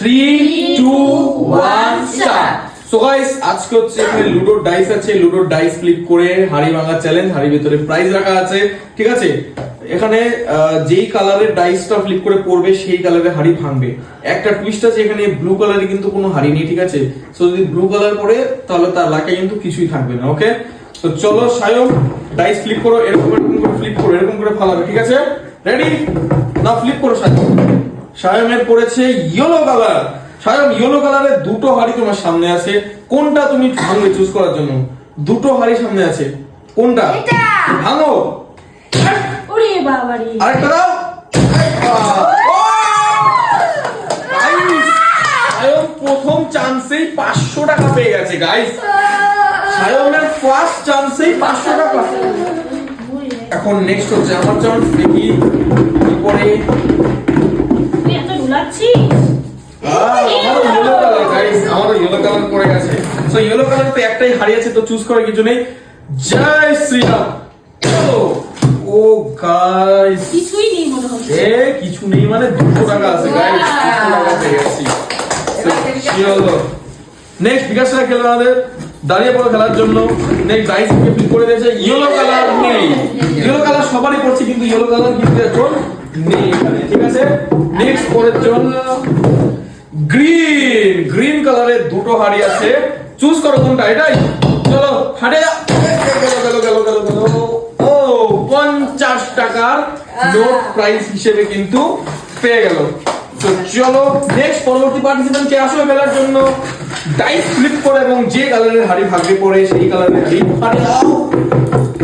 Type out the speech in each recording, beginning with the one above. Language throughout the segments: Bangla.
3 2 1 স্টার্ট। সো গাইস আজকে হচ্ছে এখানে লুডো ডাইস আছে, লুডো ডাইস ফ্লিপ করে হাড়ি ভাঙা চ্যালেঞ্জ। হাড়ির ভিতরে প্রাইজ রাখা আছে, ঠিক আছে? এখানে যেই কালারের ডাইসটা ফ্লিপ করে পড়বে সেই কালারের হাড়ি ভাঙবে। একটা টুইস্ট আছে, এখানে ব্লু কালারে কিন্তু কোনো হাড়ি নেই, ঠিক আছে? সো যদি ব্লু কালার পড়ে তাহলে তার লাকে কিন্তু কিছুই থাকবে না, ওকে? তো চলো সায়ন ডাইস ফ্লিপ করো, এরকম এরকম করে ফ্লিপ করো, এরকম করে ফালাবে, ঠিক আছে? রেডি? না ফ্লিপ করো সায়ন। সায়নের পড়েছে ইয়েলো কালার। সায়ন ইয়েলো কালারের দুটো হাড়ি তোমার সামনে আছে, কোনটা তুমি ভাঙবে চুজ করার জন্য? দুটো হাড়ি সামনে আছে, কোনটা ভাঙো? ওরে বাবা রে, আরেকটা দাও। সায়ন প্রথম চান্সেই 500 টাকা পেয়ে গেছে গাইস। সায়নের ফার্স্ট চান্সেই 500 টাকা। এখন নেক্সট হচ্ছে আমার চান্স, দেখি কি করে। তুই এত ঢুলাচ্ছিস। আমারও ইয়েলো কালার গাইস, আমারও ইয়েলো কালার পড়ে গেছে। সো ইয়েলো কালার তো একটাই হাড়ি আছে, তো চুজ করার কিছু নেই। জয় শ্রীরাম। ও গাইস কিছুই নেই মনে হচ্ছে। কিছু নেই মানে 200 টাকা আছে গাইস, 200 টাকা পেয়ে গেছি। চলো নেক্সট বিকাশ স্যার খেলা আমাদের দাঁড়িয়ে পড়ো খেলার জন্য। নেক্সট ডাইস কে ফ্লিপ করে দিয়েছে, ইয়েলো কালার নেই। ইয়েলো কালার সবারই পড়ছে কিন্তু ইয়েলো কালার কিন্তু এখন নেই এখানে, ঠিক আছে? নেক্সট পরের জন্য গ্রিন। গ্রিন কালারের দুটো হাড়ি আছে, চুজ করো কোনটা। এটাই চলো হাড়ে গেল গেল গেল গেল। ও 50 টাকার নোট প্রাইস হিসেবে কিন্তু পেয়ে গেল। তো চলো নেক্সট পরবর্তী পার্টিসিপেন্ট কে আসবে খেলার জন্য। ডাইস ফ্লিপ করে এবং যে কালারের হাড়ি ভাগ্যে পড়ে সেই কালারের হাড়ি ফাটে দাও।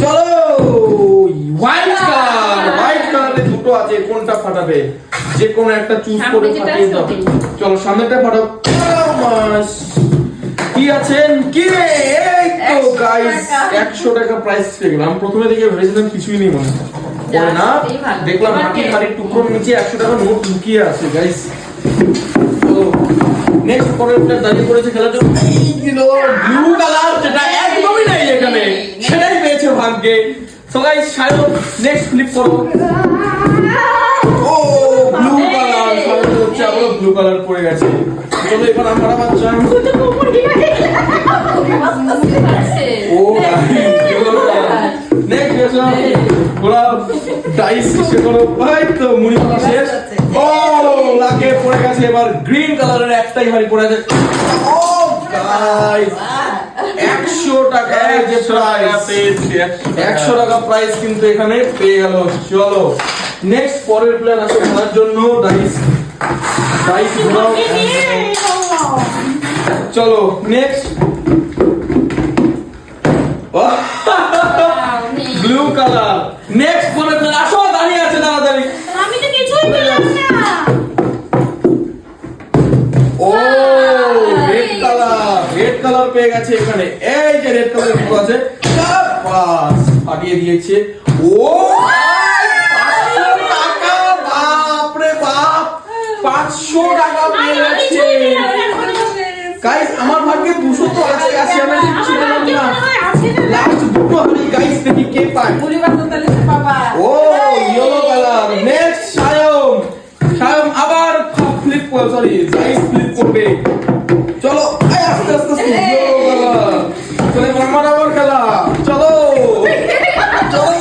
চলো হোয়াইট কালার। হোয়াইট কালারের দুটো আছে, কোনটা ফাটাবে? যে কোনো একটা চুজ করে ফাটিয়ে দাও। চলো সামনেটা ফাটাও। কি আছেন কি রে? এই তো গাইস 100 টাকা প্রাইস পেয়ে গেলাম। প্রথমে দেখে ভেবেছিলাম কিছুই নেই মনে হয়, পরে না দেখলাম মাটির হাড়ির টুকরোর নিচে 100 টাকা নোট লুকিয়ে আছে গাইস। তো নেক্সট পরেরটা দাঁড়িয়ে পড়েছে খেলার জন্য। এই দিলো ব্লু কালার, যেটা একদমই নাই এখানে, সেটাই পেয়েছে ভাগ্যে। So guys Sayan next flip করো। ও ব্লু কালার, সায়ন হচ্ছে আবার ব্লু কালার পড়ে গেছে। চলো এবার আমরা বাচ্চা। ও নেক্সট এসো ওরা ডাইস শেষ করো। ভাই তো মুড়ি মাখা শেষ। ও লাগে পড়ে গেছে। এবার গ্রিন কালারের একটাই হাড়ি পড়ে আছে। ও গাইস 100 টাকা যে প্রাইস, 100 টাকা প্রাইস কিন্তু এখানে পেয়ে গেল। চলো নেক্সট পরের প্লেয়ার আসো খেলার জন্য। ডাইস ডাইস ঘোরাও। চলো নেক্সট ব্লু কালার। নেক্সট পরের প্লেয়ার আসো, দাঁড়িয়ে আছে তাড়াতাড়ি। আমি তো কিছুই পেলাম না। ও রেড কালার। রেড কালার পেয়ে গেছে এখানে। এই যে রেড কালার দুটো আছে, বাস ফাটিয়ে দিয়েছে। ও 500 টাকা, বাপ রে বাপ, 500 টাকা পেয়ে গেছে গাইস। আমার ভাগ্যে 200 তো আছে, আমি কিছু পেলাম না। লাস্ট দুটো হাড়ি গাইস, দেখি কে পায়। ও yellow colour. Next Sayan. Sayan আবার ফ্লিপ করে, সরি ডাইস ফ্লিপ করবে। চলো আস্তে আস্তে আস্তে ইয়েলো কালার। চলে আমার আবার খেলা। চলো চলো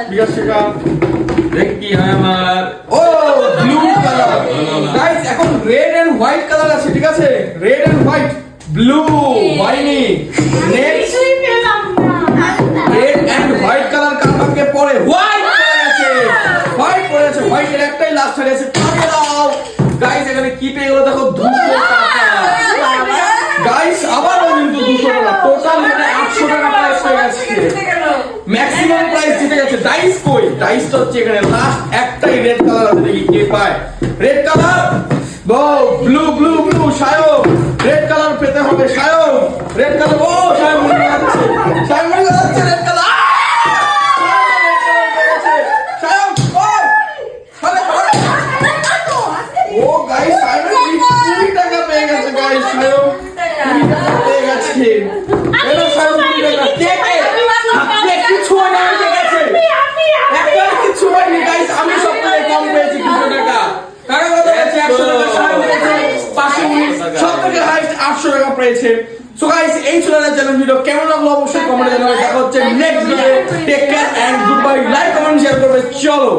বিকাশ শেখা দেখি কি হয় আমার। ও ব্লু কালার গাইস। এখন রেড এন্ড হোয়াইট কালার আছে, ঠিক আছে? রেড এন্ড হোয়াইট, ব্লু হয়নি। Next red and white colour কার ভাগ্যে পড়ে? হোয়াইট পড়ে গেছে। হোয়াইট পড়ে গেছে। হোয়াইটের একটাই লাস্ট হাড়ি আছে, কাটে দাও গাইস। এখানে কি পেয়ে গেল দেখো, 200 টাকা গাইস। আবারও কিন্তু 200 টাকা, টোটাল মানে 800 টাকা প্রাইস হয়ে গেছে। ম্যাক্সিমাম প্রাইস জিতে গেছে। ডাইস কই? ডাইসটা হচ্ছে এখানে লাস্ট একটাই রেড কালার আছে, দেখি কে পায়। Red colour, blue blue blue. Sayan red colour পেতে হবে। Sayan red colour. ও সায়ন মনে যাচ্ছে, সায়ন মনে যাচ্ছে রেড কালার। সায়ন ও গাইস, সায়ন 20 টাকা পেয়ে গেছে গাইস। সায়ন 20 টাকা পেয়ে গেছে। এলো সায়ন 20 টাকা। কে কে কিছু হয় না। সবথেকে হাইস্ট 800 টাকা পেয়েছে। সো গাইস এই ছিল চ্যালেঞ্জ ভিডিও, কেমন লাগলো অবশ্যই কমেন্টে জানাবেন। দেখা হচ্ছে next video. Take care and good bye. Like comment share করবে, চলো।